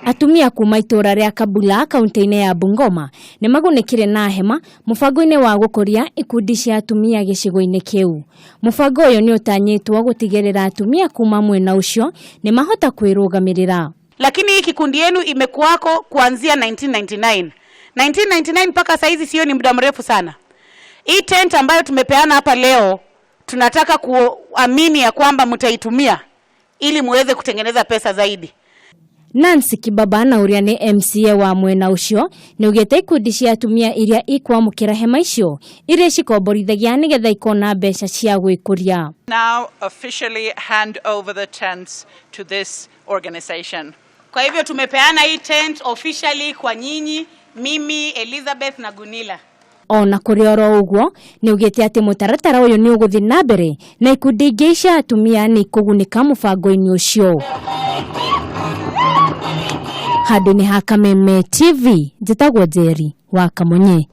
Atumia kuma itora ria Kabula kaunti-ini ya Bungoma nimagunikire na hema mubango-ini wa gukuria ikundi cia atumia gicigo-ini kiu. Mubango uyu ni utanyitwo gutigirira atumia kuma mwena ucio ni mahota kwirugamiriria. Lakini hii kikundi yenu imekuwako kuanzia 1999 mpaka saizi, sio ni muda mrefu sana. Hii tent ambayo tumepeana hapa leo tunataka kuamini ya kwamba mtaitumia ili muweze kutengeneza pesa zaidi. Nancy Kibaba na uria ni MCA wa mwena ucio niaugite ikundi cia atumia iria ikwamukira hema icio iria irikomborithagia nigetha ikona mbeca cia gukuria. Now officially hand over the tents to this organization. Kwa hivyo tumepeana hii tent officially kwa nyinyi, mimi, Elizabeth na Gunila. Ona kuri oro uguo niaugite ati mutaratara uyu ni uguthi na mbere na ikundi ingi cia atumia ni kugunika mubango-ini ucio. Handũ-inĩ ha Kameme TV, njĩtagwo Njeri wa Kamonye.